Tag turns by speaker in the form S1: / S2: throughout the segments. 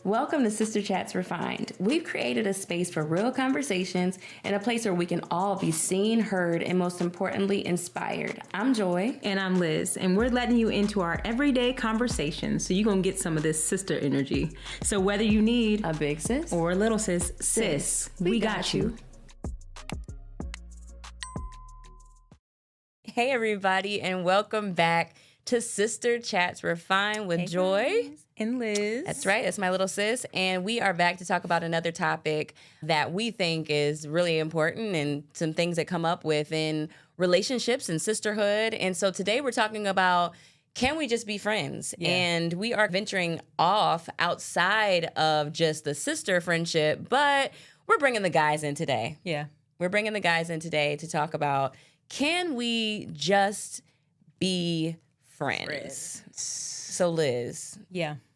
S1: Welcome to Sister Chats Refined. We've created a space for real conversations and a place where we can all be seen, heard, and most importantly, inspired. I'm Joy.
S2: And I'm Liz, and we're letting you into our everyday conversations so you're going to get some of this sister energy. So whether you need
S1: a big sis
S2: or a little sis, we got you.
S1: Hey everybody, and welcome back to Sister Chats Refined with Joy.
S2: Guys. And Liz.
S1: That's right. That's my little sis. And we are back to talk about another topic that we think is really important and some things that come up within relationships and sisterhood. And so today we're talking about, can we just be friends? Yeah. And we are venturing off outside of just the sister friendship, but we're bringing the guys in today.
S2: Yeah.
S1: We're bringing the guys in today to talk about, can we just be friends? So Liz,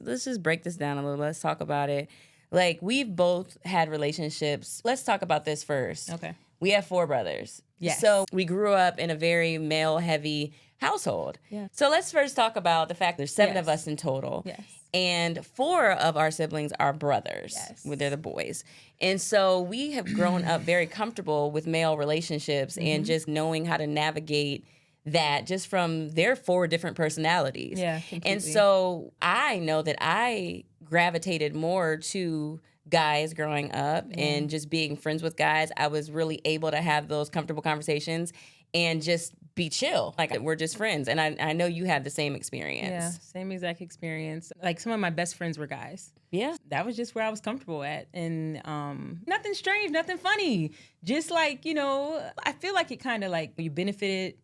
S1: let's just break this down a little. Let's talk about it. Like, we've both had relationships. Let's talk about this first.
S2: Okay.
S1: We have 4 brothers.
S2: Yes.
S1: So we grew up in a very male-heavy household.
S2: Yeah.
S1: So let's first talk about the fact there's 7 of us in total.
S2: Yes.
S1: And 4 of our siblings are brothers.
S2: Yes.
S1: They're the boys. And so we have grown up very comfortable with male relationships and just knowing how to navigate that just from their 4 different personalities.
S2: Yeah, completely.
S1: And so I know that I gravitated more to guys growing up and just being friends with guys. I was really able to have those comfortable conversations and just be chill. Like, we're just friends. And I know you had the same experience.
S2: Yeah, same exact experience. Like, some of my best friends were guys.
S1: Yeah.
S2: That was just where I was comfortable at. And nothing strange, nothing funny. Just like, I feel like it kind of like you benefited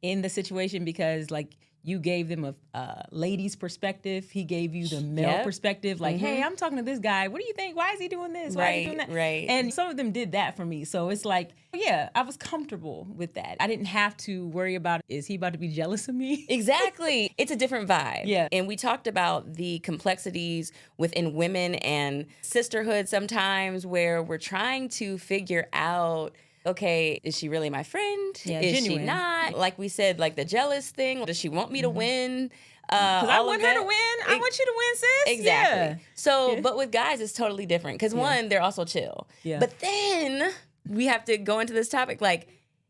S2: in the situation because, like, you gave them a lady's perspective. He gave you the male perspective. Like, hey, I'm talking to this guy. What do you think? Why is he doing this? Why is he doing that?
S1: Right.
S2: And some of them did that for me. So it's like, yeah, I was comfortable with that. I didn't have to worry about, is he about to be jealous of me?
S1: Exactly. It's a different vibe.
S2: Yeah.
S1: And we talked about the complexities within women and sisterhood sometimes where we're trying to figure out, okay, is she really my friend?
S2: Yeah,
S1: is
S2: genuine.
S1: she not? Like we said, like the jealous thing. Does she want me to win?
S2: Because I want her to win. I want you to win, sis.
S1: Exactly.
S2: Yeah.
S1: So, but with guys, it's totally different. Because one, they're also chill.
S2: Yeah.
S1: But then we have to go into this topic like,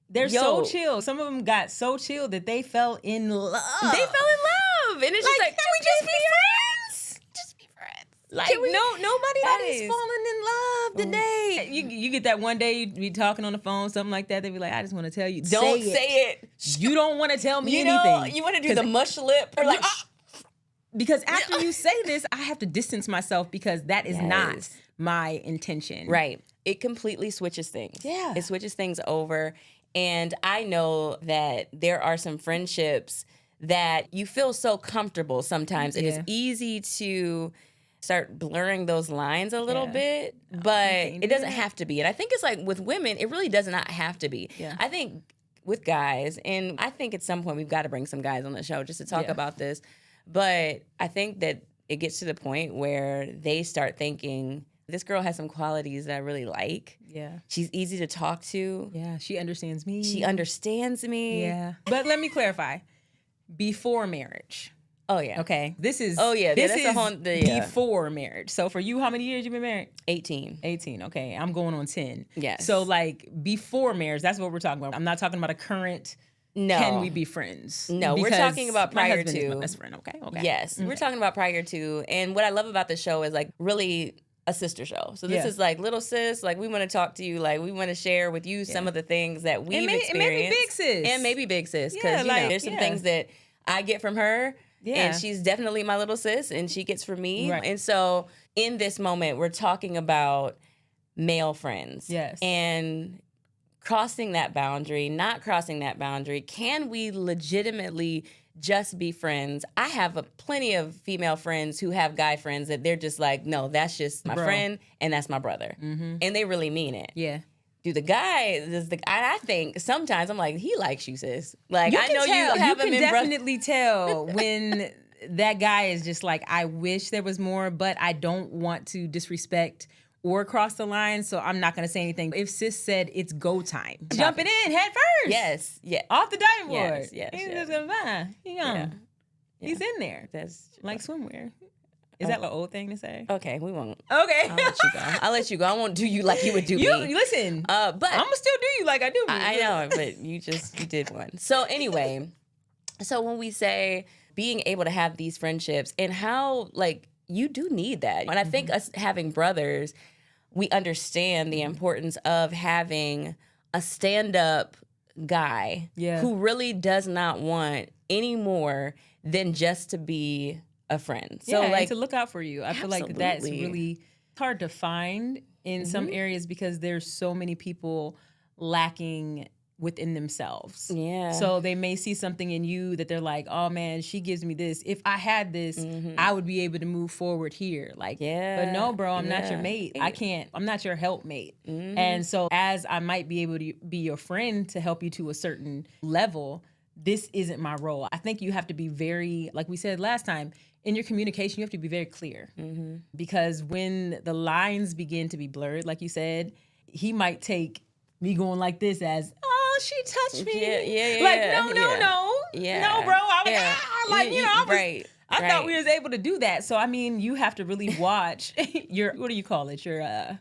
S2: they're so chill. Some of them got so chill that they fell in love.
S1: They fell in love. And it's just like,
S2: can we just be friends?
S1: Just be friends.
S2: Like, nobody that is falling in love today. You get that one day you be talking on the phone, something like that. They be like, I just want to tell you.
S1: Don't say it.
S2: You don't want to tell me
S1: anything.
S2: anything.
S1: You want to do the mush lip or like.
S2: Because after you say this, I have to distance myself because that is not my intention.
S1: Right. It completely switches things.
S2: Yeah.
S1: It switches things over. And I know that there are some friendships that you feel so comfortable sometimes. It is easy to start blurring those lines a little bit, but it doesn't have to be. And I think it's like with women, it really does not have to be.
S2: Yeah.
S1: I think with guys, and I think at some point we've got to bring some guys on the show just to talk about this, but I think that it gets to the point where they start thinking, this girl has some qualities that I really like.
S2: Yeah.
S1: She's easy to talk to.
S2: Yeah, she understands me.
S1: She understands me.
S2: Yeah. But let me clarify. Before marriage.
S1: Oh, yeah.
S2: Okay. This is
S1: that's
S2: is
S1: a whole,
S2: before marriage. So for you, how many years you been married?
S1: 18.
S2: 18. Okay. I'm going on 10.
S1: Yes.
S2: So like before marriage, that's what we're talking about. I'm not talking about a current.
S1: No.
S2: Can we be friends?
S1: No, we're talking about prior
S2: my husband
S1: to.
S2: is my best friend. Okay.
S1: Yes. We're talking about prior to. And what I love about the show is like really a sister show. So this is like little sis, like we want to talk to you, like we want to share with you some of the things that we've experienced.
S2: And maybe big sis.
S1: And maybe big sis. Because there's some things that I get from her. Yeah. And she's definitely my little sis, and she gets from me.
S2: Right.
S1: And so in this moment, we're talking about male friends.
S2: Yes.
S1: And crossing that boundary, not crossing that boundary. Can we legitimately just be friends? I have plenty of female friends who have guy friends that they're just like, no, that's just my friend, and that's my brother. Mm-hmm. And they really mean it.
S2: Yeah.
S1: I think sometimes I'm like, he likes you, sis. Like, I know
S2: you
S1: have him in
S2: definitely tell when that guy is just like, I wish there was more, but I don't want to disrespect or cross the line, so I'm not going to say anything. If sis said it's go time, jumping in head first.
S1: Yes. Yeah.
S2: Off the diving board.
S1: Yes.
S2: He's just going to He's in there.
S1: That's
S2: like swimwear. Is that an old thing to say?
S1: Okay, we won't.
S2: Okay.
S1: I'll let you go. I'll let you go. I won't do you like you would do me.
S2: Listen,
S1: but
S2: I'm gonna still do you like I do me.
S1: I know, but you did one. So anyway, so when we say being able to have these friendships and how like you do need that. And I think us having brothers, we understand the importance of having a stand-up guy who really does not want any more than just to be a friend. So like
S2: and to look out for you. I feel like that's really hard to find in some areas because there's so many people lacking within themselves.
S1: Yeah.
S2: So they may see something in you that they're like, oh man, she gives me this. If I had this, I would be able to move forward here. Like, but no, bro, I'm not your mate. I can't, I'm not your helpmate. And so as I might be able to be your friend to help you to a certain level, this isn't my role. I think you have to be very, like we said last time, in your communication, you have to be very clear. Because when the lines begin to be blurred, like you said, he might take me going like this as, oh, she touched me. Like, no. No, bro. I was like, I thought we was able to do that. So, I mean, you have to really watch your, what do you call it? Your,
S1: I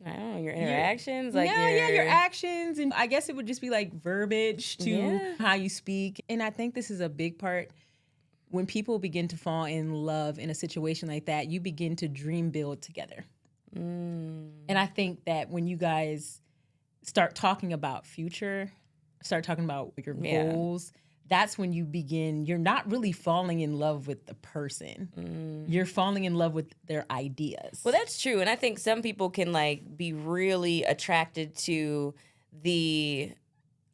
S1: don't know, your interactions?
S2: Your actions. And I guess it would just be like verbiage to how you speak. And I think this is a big part. When people begin to fall in love in a situation like that, you begin to dream build together. And I think that when you guys start talking about future, start talking about your goals, that's when you begin, you're not really falling in love with the person. You're falling in love with their ideas.
S1: Well, that's true. And I think some people can like be really attracted to the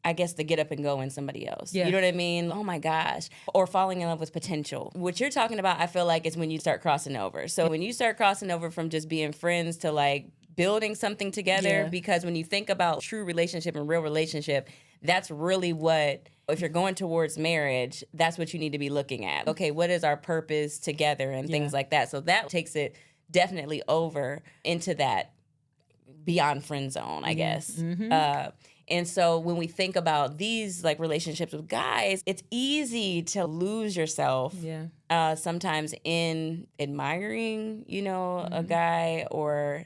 S1: get up and go in somebody else. You know what I mean? Oh my gosh. Or falling in love with potential. What you're talking about, I feel like, is when you start crossing over. So when you start crossing over from just being friends to like building something together, because when you think about true relationship and real relationship, that's really what, if you're going towards marriage, that's what you need to be looking at. Okay, what is our purpose together and things like that. So that takes it definitely over into that beyond friend zone, I guess. And so when we think about these like relationships with guys, it's easy to lose yourself sometimes in admiring, a guy, or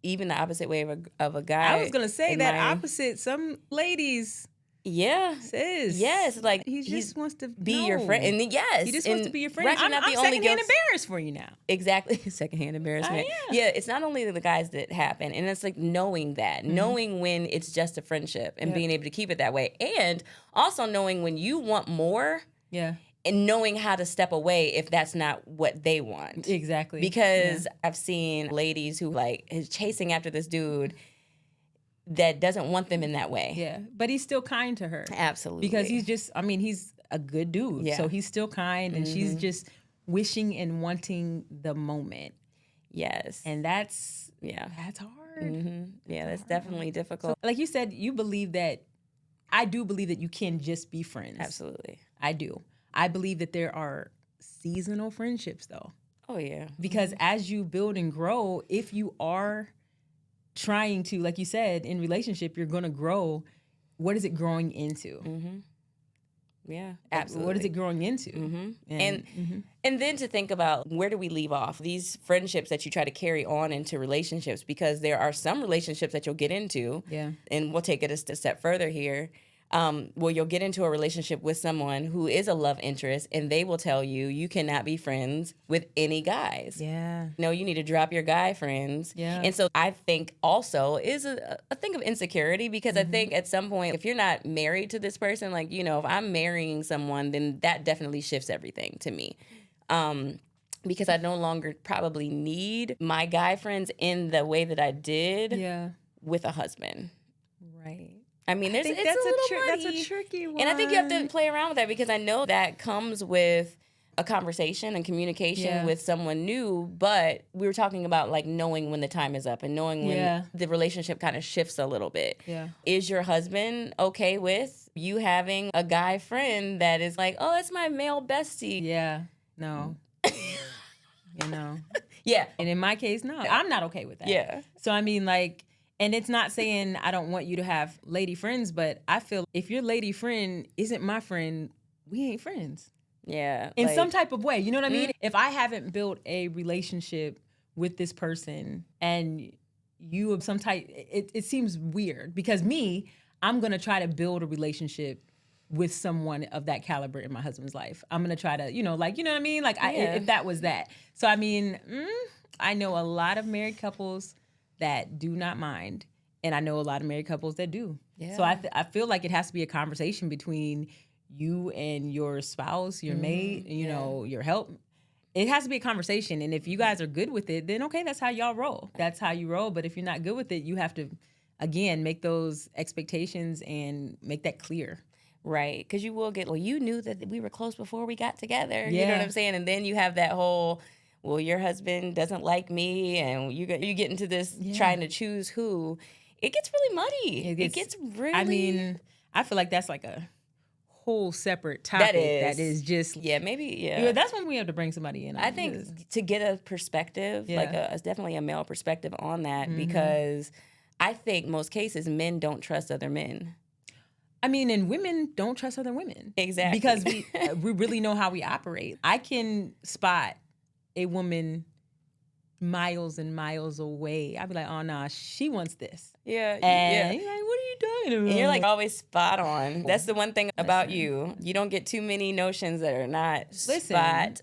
S1: even the opposite way of a guy.
S2: I was going to say that opposite. Some ladies... says
S1: like
S2: he just wants to
S1: be your friend, and he just wants
S2: to be your friend. I'm secondhand embarrassed for you now.
S1: Exactly, secondhand embarrassment. It's not only the guys that happen, and it's like knowing that, knowing when it's just a friendship, and being able to keep it that way, and also knowing when you want more, and knowing how to step away if that's not what they want.
S2: Exactly,
S1: because I've seen ladies who like is chasing after this dude that doesn't want them in that way.
S2: Yeah, but he's still kind to her.
S1: Absolutely.
S2: Because he's a good dude. So he's still kind, and she's just wishing and wanting the moment.
S1: Yes.
S2: And that's hard.
S1: That's definitely difficult.
S2: So, like you said, I do believe that you can just be friends.
S1: Absolutely.
S2: I do. I believe that there are seasonal friendships, though.
S1: Oh, yeah.
S2: Because as you build and grow, if you are trying to, like you said, in relationship, you're going to grow. What is it growing into?
S1: Yeah, absolutely.
S2: What is it growing into?
S1: And then to think about, where do we leave off these friendships that you try to carry on into relationships? Because there are some relationships that you'll get into, and we'll take it a step further here. You'll get into a relationship with someone who is a love interest, and they will tell you cannot be friends with any guys. No, you need to drop your guy friends. And so I think also is a thing of insecurity, because I think at some point, if you're not married to this person, like, if I'm marrying someone, then that definitely shifts everything to me. Because I no longer probably need my guy friends in the way that I did with a husband.
S2: Right.
S1: I mean, it's a little muddy.
S2: That's a tricky one.
S1: And I think you have to play around with that, because I know that comes with a conversation and communication with someone new. But we were talking about like knowing when the time is up and knowing when the relationship kind of shifts a little bit. Is your husband okay with you having a guy friend that is like, oh, it's my male bestie?
S2: No.
S1: Yeah.
S2: And in my case, no. I'm not okay with that. So I mean, like, and it's not saying I don't want you to have lady friends, but I feel if your lady friend isn't my friend, we ain't friends.
S1: Yeah.
S2: in
S1: like,
S2: some type of way. You know what I mean? If I haven't built a relationship with this person and you have some type, it seems weird because I'm going to try to build a relationship with someone of that caliber in my husband's life. I'm going to try to, you know what I mean? Like if that was that. So, I mean, I know a lot of married couples that do not mind. And I know a lot of married couples that do.
S1: Yeah.
S2: So I feel like it has to be a conversation between you and your spouse, your mate, you know, your help. It has to be a conversation. And if you guys are good with it, then okay, that's how y'all roll. That's how you roll. But if you're not good with it, you have to, again, make those expectations and make that clear.
S1: Right. Because you will get, well, you knew that we were close before we got together.
S2: Yeah.
S1: You know what I'm saying? And then you have that whole, well, your husband doesn't like me. And you get into this trying to choose who. It gets really muddy. It gets really.
S2: I mean, I feel like that's like a whole separate topic that is just that's when we have to bring somebody in.
S1: I think to get a perspective, like it's definitely a male perspective on that, because I think most cases men don't trust other men.
S2: I mean, and women don't trust other women.
S1: Exactly.
S2: Because we really know how we operate. I can spot a woman miles and miles away. I'd be like, oh, nah, she wants this.
S1: Yeah.
S2: And you're like, what are you talking about?
S1: And you're like always spot on. That's the one thing about you. You don't get too many notions that are not spot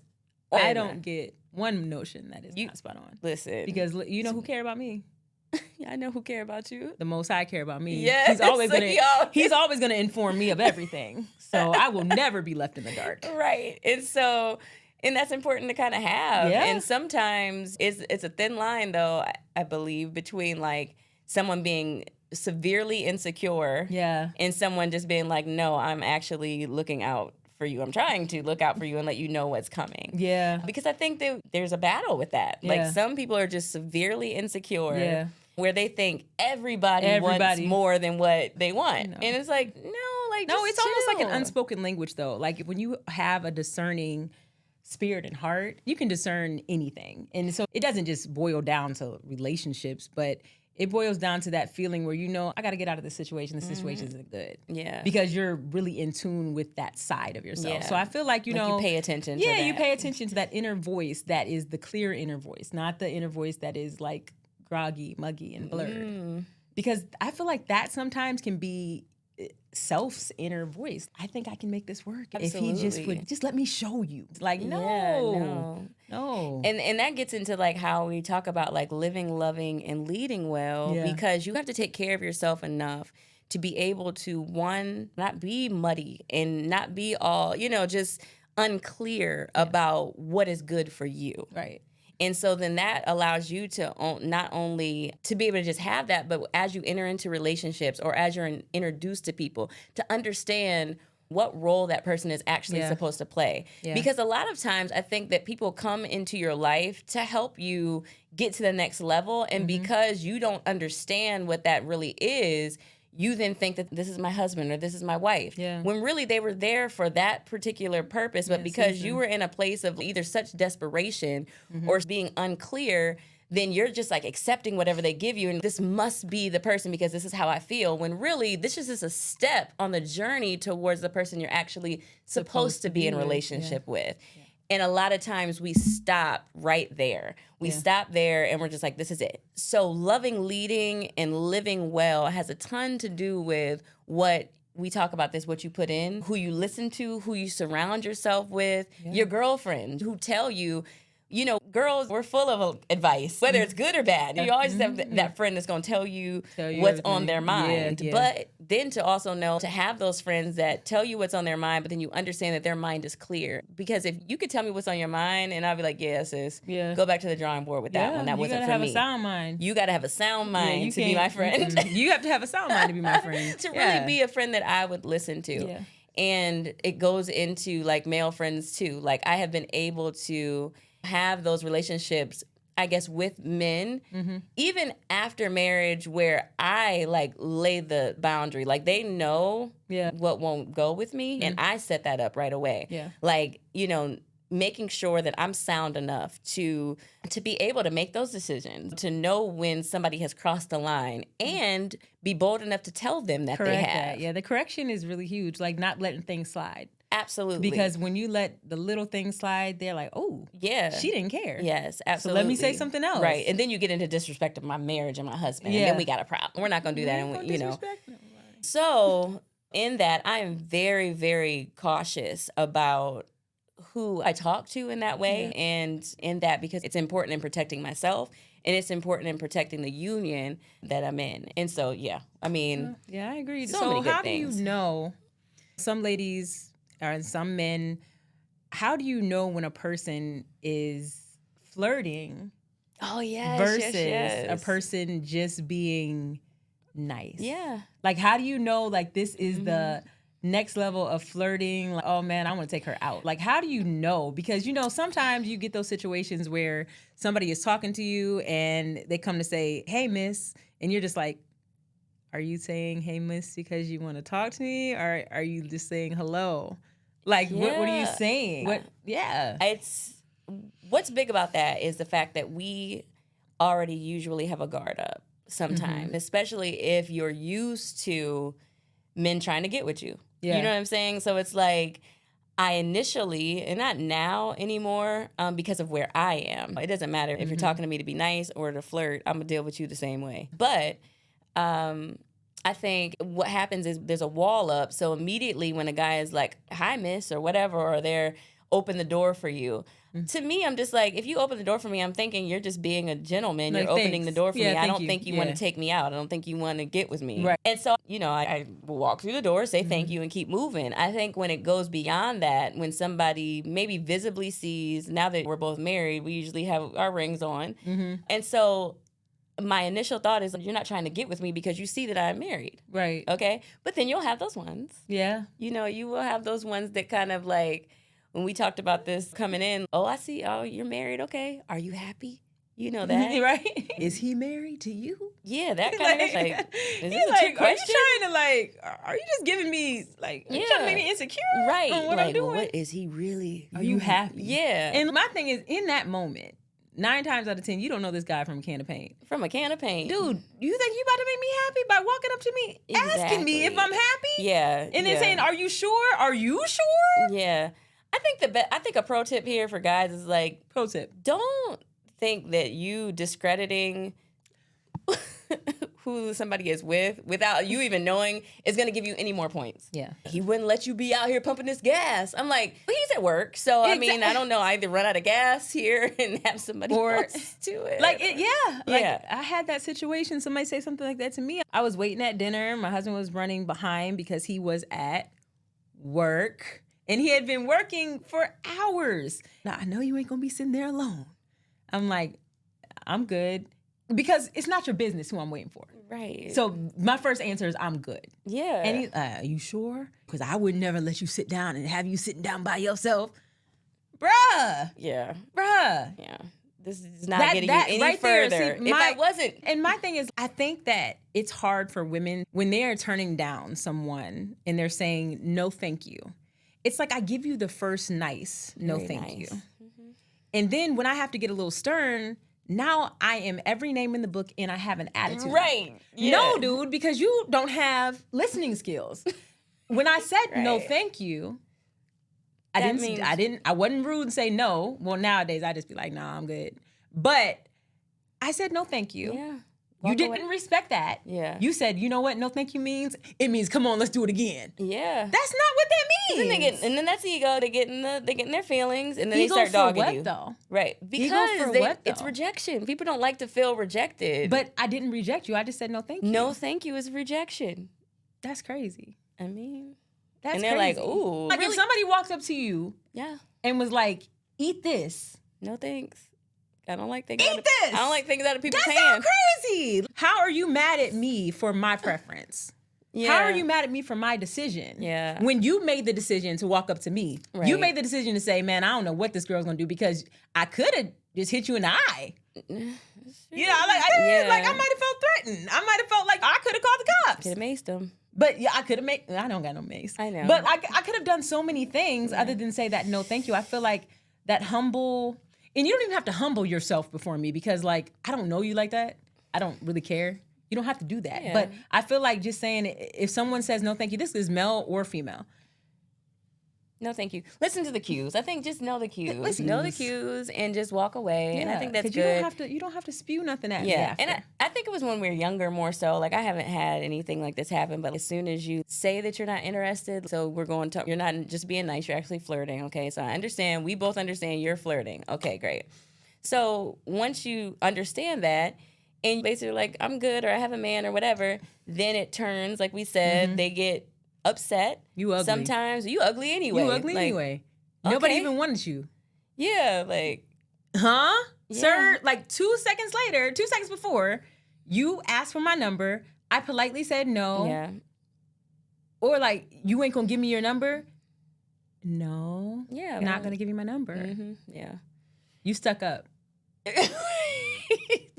S1: on.
S2: I don't get one notion that is not spot on.
S1: Listen.
S2: Because you know who care about me?
S1: Yeah, I know who care about you.
S2: The Most High care about me.
S1: Yes,
S2: he's always gonna inform me of everything. So I will never be left in the dark.
S1: Right. And that's important to kind of have.
S2: Yeah.
S1: And sometimes it's a thin line, though, I believe, between like someone being severely insecure and someone just being like, no, I'm actually looking out for you. I'm trying to look out for you and let you know what's coming.
S2: Yeah.
S1: Because I think that there's a battle with that.
S2: Yeah.
S1: Like some people are just severely insecure where they think everybody wants more than what they want. And it's like, no,
S2: it's almost like an unspoken language, though. Like when you have a discerning spirit and heart, you can discern anything. And so it doesn't just boil down to relationships, but it boils down to that feeling where you know, I got to get out of this situation. This situation isn't good. Yeah. Because you're really in tune with that side of yourself. Yeah. So I feel like, you pay attention to that. Yeah, you pay attention to that inner voice that is the clear inner voice, not the inner voice that is like groggy, muggy, and blurred. Because I feel like that sometimes can be self's inner voice. I think I can make this work. Absolutely. If he just would just let me show you. Like, no.
S1: And that gets into like how we talk about like living, loving, and leading well, because you have to take care of yourself enough to be able to, one, not be muddy and not be all, just unclear about what is good for you.
S2: Right.
S1: And so then that allows you to not only to be able to just have that, but as you enter into relationships or as you're introduced to people, to understand what role that person is actually supposed to play. Yeah. Because a lot of times I think that people come into your life to help you get to the next level. And because you don't understand what that really is, you then think that this is my husband or this is my wife. Yeah. When really they were there for that particular purpose, but because you were in a place of either such desperation or being unclear, then you're just like accepting whatever they give you. And this must be the person because this is how I feel. When really this is just a step on the journey towards the person you're actually supposed to be in a relationship with. Yeah. And a lot of times we stop right there. We stop there and we're just like, this is it. So loving, leading, and living well has a ton to do with what we talk about this, what you put in, who you listen to, who you surround yourself with, your girlfriends who tell you, girls, we're full of advice, whether it's good or bad. You always have that friend that's going to tell you what's on their mind. Yeah. But then to also know, to have those friends that tell you what's on their mind, but then you understand that their mind is clear. Because if you could tell me what's on your mind, and I'll be like, yeah, sis, go back to the drawing board with that one. That wasn't for me. You got to have a sound mind. You got to have a sound mind to be my friend.
S2: You have to have a sound mind to be my friend.
S1: To really be a friend that I would listen to. Yeah. And it goes into like male friends too. Like I have been able to have those relationships, I guess, with men, even after marriage, where I like lay the boundary. Like they know what won't go with me, and I set that up right away. Yeah. Like, making sure that I'm sound enough to be able to make those decisions, to know when somebody has crossed the line, and be bold enough to tell them that they have.
S2: Yeah, the correction is really huge, like not letting things slide.
S1: Absolutely.
S2: Because when you let the little things slide, they're like, oh,
S1: yeah,
S2: she didn't care.
S1: Yes,
S2: So
S1: absolutely.
S2: let me say something else.
S1: Right. And then you get into disrespect of my marriage and my husband. And then we got a problem. We're not going to do that. And So in that, I am very, very cautious about who I talk to in that way.
S2: Yeah.
S1: And in that, because it's important in protecting myself and it's important in protecting the union that I'm in. And so, yeah, I mean.
S2: Yeah, I agree.
S1: So
S2: So
S1: many good
S2: how
S1: things.
S2: do you know, some ladies or some men, how do you know when a person is flirting
S1: Oh, yes,
S2: versus
S1: yes.
S2: a person just being nice?
S1: Yeah.
S2: Like, how do you know, like, this is the next level of flirting? Like, oh, man, I want to take her out. Like, how do you know? Because, you know, sometimes you get those situations where somebody is talking to you and they come to say, hey, miss, and you're just like, are you saying, hey, miss, because you want to talk to me? Or are you just saying hello? Like, what are you saying?
S1: It's what's big about that is the fact that we already usually have a guard up sometimes, especially if you're used to men trying to get with you.
S2: Yeah.
S1: You know what I'm saying? So it's like I initially, and not now anymore, because of where I am. It doesn't matter if you're talking to me to be nice or to flirt, I'm going to deal with you the same way. But I think what happens is there's a wall up. So immediately when a guy is like, hi, miss, or whatever, or they're open the door for you. To me, I'm just like, if you open the door for me, I'm thinking you're just being a gentleman.
S2: Like,
S1: you're opening the door for me. I don't think you want to
S2: Yeah.
S1: take me out. I don't think you want to get with me.
S2: Right.
S1: And so, you know, I will walk through the door, say thank you, and keep moving. I think when it goes beyond that, when somebody maybe visibly sees, now that we're both married, we usually have our rings on. And so my initial thought is you're not trying to get with me because you see that I'm married.
S2: Right.
S1: Okay? But then you'll have those ones.
S2: Yeah.
S1: You know, you will have those ones that kind of like, when we talked about this coming in, oh, I see, oh, you're married, okay. Are you happy? You know that.
S2: Right? Is he married to you?
S1: Yeah, that kind of like, is this a
S2: like,
S1: trick question?
S2: Are you trying to like, are you just giving me, like, are you trying to make me insecure
S1: right.
S2: on what
S1: like,
S2: I'm doing?
S1: Well, what is he really?
S2: Are you happy?
S1: Yeah.
S2: And my thing is, in that moment, 9 times out of 10, you don't know this guy from a can of paint.
S1: From a can of paint.
S2: Dude, you think you about to make me happy by walking up to me, asking me if I'm happy?
S1: Yeah.
S2: And then saying, are you sure? Are you sure?
S1: Yeah. I think a pro tip here for guys is like,
S2: pro tip,
S1: don't think that you discrediting who somebody is with without you even knowing is going to give you any more points.
S2: Yeah.
S1: He wouldn't let you be out here pumping this gas. I'm like, well, he's at work. So, I mean, I don't know. I either run out of gas here and have somebody else do it.
S2: Like, I had that situation. Somebody say something like that to me. I was waiting at dinner. My husband was running behind because he was at work. And he had been working for hours. Now, I know you ain't going to be sitting there alone. I'm like, I'm good. Because it's not your business who I'm waiting for.
S1: Right.
S2: So my first answer is, I'm good.
S1: Yeah.
S2: And he, are you sure? Because I would never let you sit down and have you sitting down by yourself. Bruh.
S1: Yeah.
S2: Bruh.
S1: Yeah. This is not getting you any right further. There, see, if I wasn't.
S2: And my thing is, I think that it's hard for women when they are turning down someone and they're saying, no, thank you. It's like I give you the first nice, no
S1: Very
S2: thank
S1: nice.
S2: you. And then when I have to get a little stern, now I am every name in the book and I have an attitude.
S1: Right. Yeah.
S2: No, dude, because you don't have listening skills. When I said no thank you, I wasn't rude and say no. Well, nowadays I just be like, nah, I'm good. But I said no thank you.
S1: Yeah.
S2: You didn't respect that.
S1: Yeah.
S2: You said, you know what no thank you means? It means, come on, let's do it again.
S1: Yeah.
S2: That's not what that means.
S1: And then that's ego. They get in their feelings, and then
S2: ego
S1: they start dogging
S2: for what,
S1: you.
S2: Though?
S1: Right. Because it's rejection. People don't like to feel rejected.
S2: But I didn't reject you. I just said no thank you.
S1: No thank you is rejection.
S2: That's crazy.
S1: I mean,
S2: that's
S1: and they're
S2: crazy.
S1: like, ooh.
S2: Like,
S1: really?
S2: if somebody walked up to you and was like, eat this.
S1: No thanks. I don't like things.
S2: Eat this.
S1: I don't like things out of people's hands.
S2: That's so crazy. How are you mad at me for my preference? Yeah. How are you mad at me for my decision?
S1: Yeah.
S2: When you made the decision to walk up to me,
S1: right.
S2: You made the decision to say, man, I don't know what this girl's gonna do because I could have just hit you in the eye. You know, I might have felt threatened. I might have felt like I could have called the cops.
S1: Could have maced them.
S2: But yeah, I could have I don't got no mace.
S1: I know.
S2: But I could have done so many things other than say that no thank you. I feel like that humble, and you don't even have to humble yourself before me because like, I don't know you like that. I don't really care. You don't have to do that. Yeah. But I feel like just saying if someone says no thank you, this is male or female.
S1: No, thank you. Listen to the cues. I think just know the cues. Know the cues and just walk away. And I think that's good.
S2: You don't have to spew nothing at me
S1: Yeah,
S2: after.
S1: and I think it was when we were younger more so. Like, I haven't had anything like this happen, but as soon as you say that you're not interested, so we're going to, you're not just being nice, you're actually flirting, okay? So I understand, we both understand you're flirting. Okay, great. So once you understand that, and basically like, I'm good, or I have a man, or whatever, then it turns, like we said, they get upset.
S2: You ugly.
S1: Sometimes you ugly anyway.
S2: You ugly anyway. Nobody even wanted you.
S1: Yeah, like.
S2: Huh?
S1: Yeah.
S2: Sir, like 2 seconds before, you asked for my number. I politely said no.
S1: Yeah.
S2: Or like, you ain't gonna give me your number? No.
S1: Yeah.
S2: Not gonna give you my number.
S1: Mm-hmm. Yeah.
S2: You stuck up.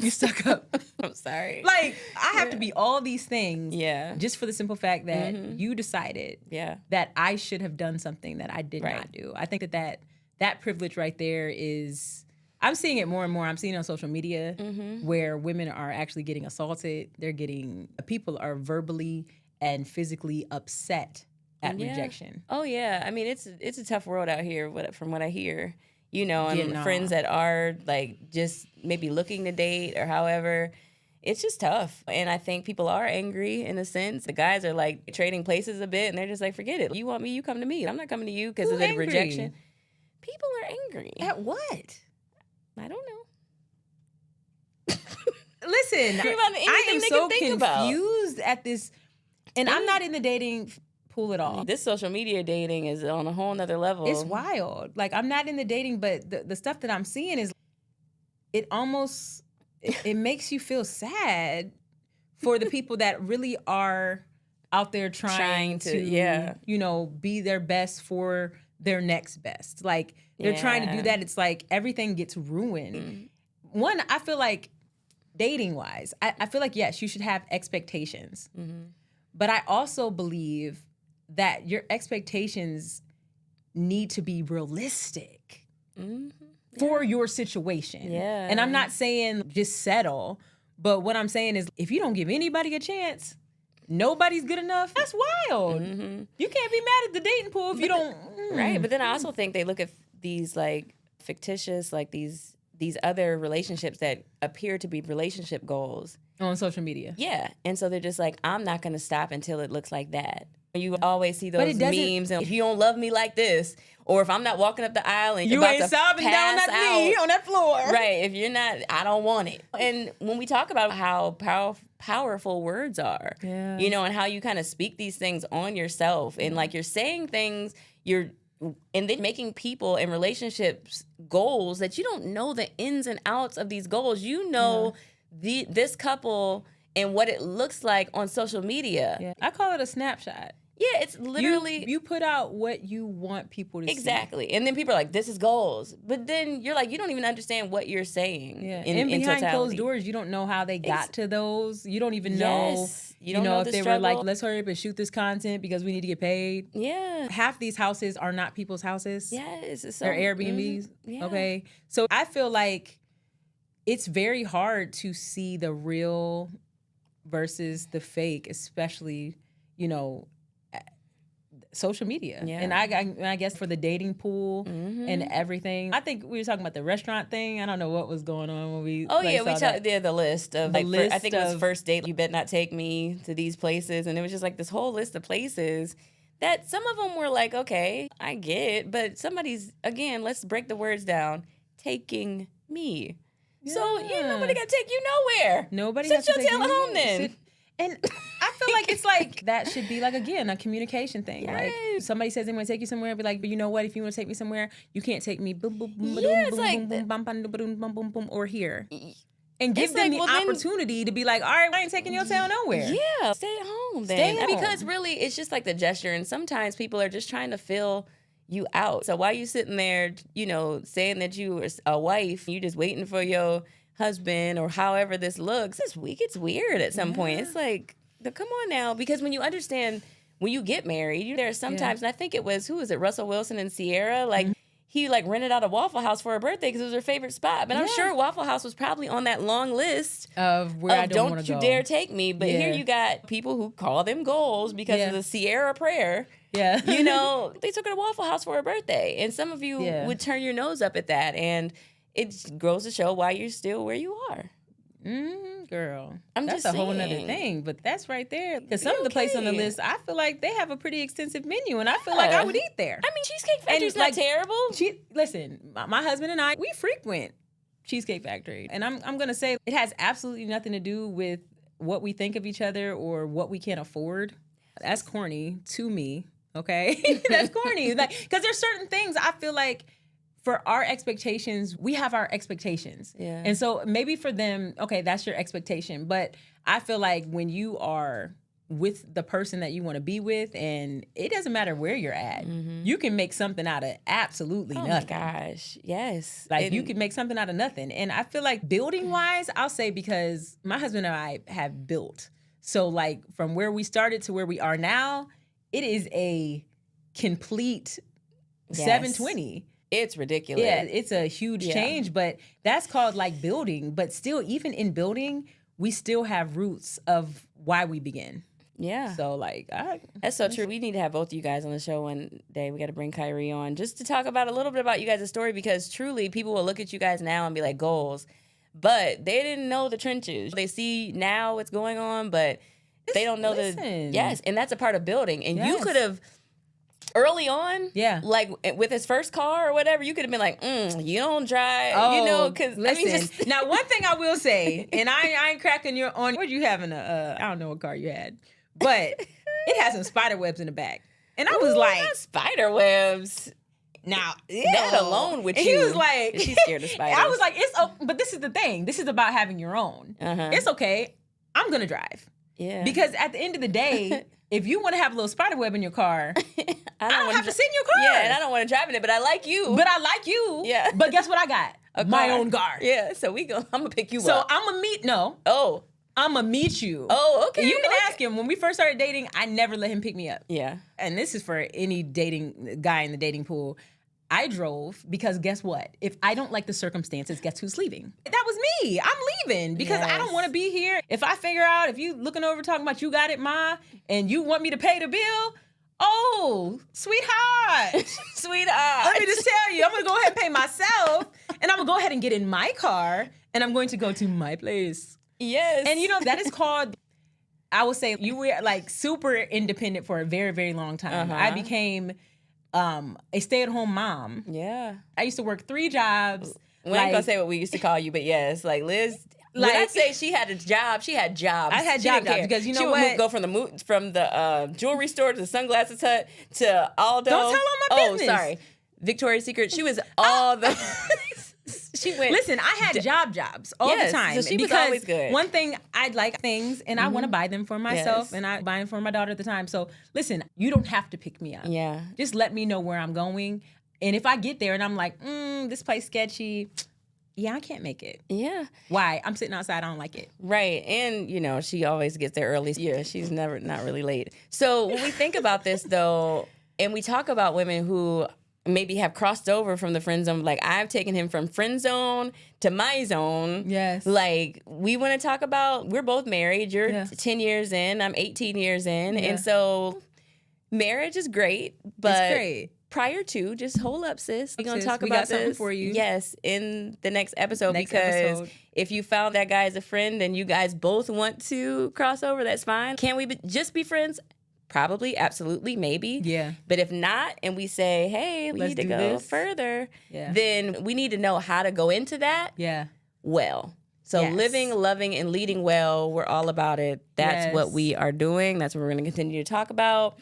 S2: You stuck up.
S1: I'm sorry.
S2: Like, I have to be all these things.
S1: Yeah.
S2: Just for the simple fact that you decided that I should have done something that I did not do. I think that privilege right there is, I'm seeing it more and more. I'm seeing it on social media where women are actually getting assaulted. People are verbally and physically upset at rejection.
S1: Oh yeah. I mean, it's a tough world out here from what I hear. You know, and friends that are like just maybe looking to date or however, it's just tough. And I think people are angry in a sense. The guys are like trading places a bit and they're just like, forget it. You want me, you come to me. I'm not coming to you because of the rejection. People are angry.
S2: At what?
S1: I don't know.
S2: Listen, I am so confused at this. And I'm not in the dating pool at all.
S1: This social media dating is on a whole nother level.
S2: It's wild. Like, I'm not in the dating, but the stuff that I'm seeing is, it almost, it makes you feel sad for the people that really are out there trying to you know, be their best for their next best. Like, they're trying to do that. It's like everything gets ruined. One, I feel like dating wise, I feel like, yes, you should have expectations. But I also believe that your expectations need to be realistic for your situation.
S1: Yeah.
S2: And I'm not saying just settle, but what I'm saying is, if you don't give anybody a chance, nobody's good enough. That's wild. You can't be mad at the dating pool if you don't.
S1: Right. But then I also think they look at these like fictitious, like these other relationships that appear to be relationship goals
S2: on social media.
S1: Yeah. And so they're just like, I'm not going to stop until it looks like that. You always see those memes, and if you don't love me like this, or if I'm not walking up the aisle and you're about to
S2: sobbing down that knee on that floor.
S1: Right. If you're not, I don't want it. And when we talk about how powerful words are, you know, and how you kind of speak these things on yourself, and like you're saying things, and then making people and relationships goals that you don't know the ins and outs of these goals. You know, this couple and what it looks like on social media.
S2: Yeah. I call it a snapshot.
S1: Yeah, it's literally...
S2: You put out what you want people to see.
S1: Exactly. And then people are like, this is goals. But then you're like, you don't even understand what you're saying.
S2: Yeah. And behind closed doors, you don't know how they got to those. You don't even know,
S1: you don't know
S2: if they were like, let's hurry up and shoot this content because we need to get paid.
S1: Yeah.
S2: Half these houses are not people's houses.
S1: Yes.
S2: They're Airbnbs. Yeah. Okay. So I feel like it's very hard to see the real versus the fake, especially, you know, social media. Yeah. And I guess for the dating pool and everything. I think we were talking about the restaurant thing. I don't know what was going on when we
S1: we talked the list of I think it was first date, you better not take me to these places, and it was just like this whole list of places that some of them were like, okay, I get, but somebody's, again, let's break the words down, taking me. Yeah. So nobody got to take you nowhere.
S2: Nobody
S1: Sit your tail at home then.
S2: And I feel like it's like that should be like, again, a communication thing. Yes. Like somebody says they want to take you somewhere, be like, but you know what? If you want to take me somewhere, you can't take me boom, boom, boom,
S1: yeah,
S2: boom, boom, or here. And give them the opportunity to be like, all right, I ain't taking your tail nowhere.
S1: Yeah, stay at home then. Because really, it's just like the gesture. And sometimes people are just trying to fill you out. So while you sitting there, you know, saying that you are a wife, you just waiting for your husband or however this looks, it's weird at some point. It's like, come on now. Because when you understand, when you get married, there are sometimes, and I think it was, who was it, Russell Wilson and Sierra? Like, he like rented out a Waffle House for her birthday because it was her favorite spot. But I'm sure Waffle House was probably on that long list
S2: of where I don't
S1: you dare take me. But here you got people who call them goals because of the Sierra prayer.
S2: Yeah.
S1: You know, they took her to Waffle House for her birthday. And some of you would turn your nose up at that. And it goes to show why you're still where you are.
S2: Girl,
S1: I'm
S2: that's
S1: just
S2: a whole
S1: saying.
S2: nother thing, but that's right there. Because some of the places on the list, I feel like they have a pretty extensive menu, and I feel like I would eat there.
S1: I mean, Cheesecake Factory's not terrible.
S2: Listen, my husband and I, we frequent Cheesecake Factory, and I'm gonna say it has absolutely nothing to do with what we think of each other or what we can afford. That's corny to me. Okay, that's corny. Like, because there's certain things I feel like, for our expectations, we have our expectations.
S1: Yeah.
S2: And so maybe for them, okay, that's your expectation. But I feel like when you are with the person that you want to be with, and it doesn't matter where you're at, you can make something out of absolutely nothing.
S1: Oh my gosh, yes.
S2: Like, you can make something out of nothing. And I feel like building wise, I'll say, because my husband and I have built. So like from where we started to where we are now, it is a complete 720.
S1: It's ridiculous.
S2: Yeah, it's a huge change, but that's called like building. But still, even in building, we still have roots of why we begin.
S1: Yeah.
S2: So like,
S1: that's so true. We need to have both of you guys on the show one day. We got to bring Kyrie on just to talk about a little bit about you guys' story, because truly people will look at you guys now and be like, goals. But they didn't know the trenches. They see now what's going on, but they don't know yes. And that's a part of building. And you could have, early on, like with his first car or whatever, you could have been like, you don't drive, you know, because
S2: listen. Now, one thing I will say, and I ain't cracking your on. What you having I don't know what car you had, but it had some spider webs in the back, and I was like,
S1: spider webs.
S2: Now,
S1: that alone with
S2: and
S1: you.
S2: He was like,
S1: she's scared of spiders.
S2: I was like, but this is the thing. This is about having your own. It's okay. I'm gonna drive.
S1: Yeah.
S2: Because at the end of the day, if you want to have a little spider web in your car, I don't have to sit in your car.
S1: Yeah, and I don't want to drive in it, but I like you.
S2: Yeah. But guess what I got? My own car.
S1: Yeah, so I'm going to pick you up.
S2: So I'm going to meet you.
S1: Oh, okay.
S2: You can ask him. When we first started dating, I never let him pick me up.
S1: Yeah.
S2: And this is for any dating guy in the dating pool. I drove because guess what? If I don't like the circumstances, guess who's leaving? That was me. I'm leaving because I don't want to be here. If I figure out, if you looking over talking about you got it, ma, and you want me to pay the bill, oh, sweetheart.
S1: Sweetheart.
S2: Let me just tell you, I'm going to go ahead and pay myself, and I'm going to go ahead and get in my car, and I'm going to go to my place.
S1: Yes.
S2: And you know, that is called, I would say, you were like super independent for a very, very long time. I became a stay-at-home mom.
S1: Yeah.
S2: I used to work 3 jobs.
S1: We ain't gonna say what we used to call you, but yes, like Liz. When I say she had a job, she had jobs.
S2: I had jobs because you know
S1: she
S2: what?
S1: Would go from the jewelry store to the sunglasses hut to Aldo.
S2: Don't tell all my business.
S1: Oh, sorry, Victoria's Secret. She was all the. She went.
S2: Listen, I had jobs all the time.
S1: So she was always good.
S2: One thing, I like things, and I want to buy them for myself, and I buy them for my daughter at the time. So listen, you don't have to pick me up.
S1: Yeah.
S2: Just let me know where I'm going, and if I get there and I'm like, this place sketchy. Yeah, I can't make it.
S1: Yeah.
S2: Why? I'm sitting outside. I don't like it.
S1: Right. And, you know, she always gets there early. Yeah, she's not really late. So when we think about this, though, and we talk about women who maybe have crossed over from the friend zone, like I've taken him from friend zone to my zone.
S2: Yes.
S1: Like we want to talk about, we're both married. You're 10 years in. I'm 18 years in. Yeah. And so marriage is great, but
S2: it's great.
S1: Prior to, just hold up, sis. We're going to talk about this
S2: for you.
S1: Yes, in the next episode. Because if you found that guy as a friend and you guys both want to cross over, that's fine. Can we just be friends? Probably, absolutely, maybe.
S2: Yeah.
S1: But if not, and we say, hey, we need to go further, then we need to know how to go into that well. So living, loving, and leading well, we're all about it. That's what we are doing. That's what we're going to continue to talk about.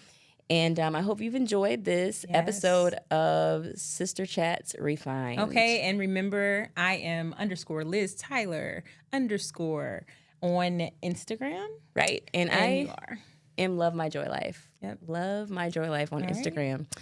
S1: And I hope you've enjoyed this episode of Sister Chats Refined.
S2: Okay, and remember, I am _Liz Tyler _ on Instagram.
S1: Right, and
S2: you are.
S1: Am Love My Joy Life.
S2: Yep.
S1: Love My Joy Life on Instagram. Right.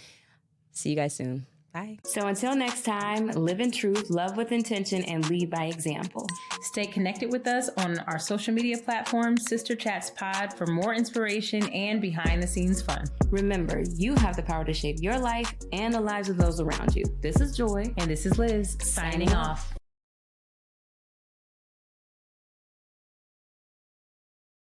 S1: See you guys soon.
S2: Bye.
S1: So until next time, live in truth, love with intention, and lead by example.
S2: Stay connected with us on our social media platform, Sister Chats Pod, for more inspiration and behind-the-scenes fun.
S1: Remember, you have the power to shape your life and the lives of those around you. This is Joy.
S2: And this is Liz, signing off.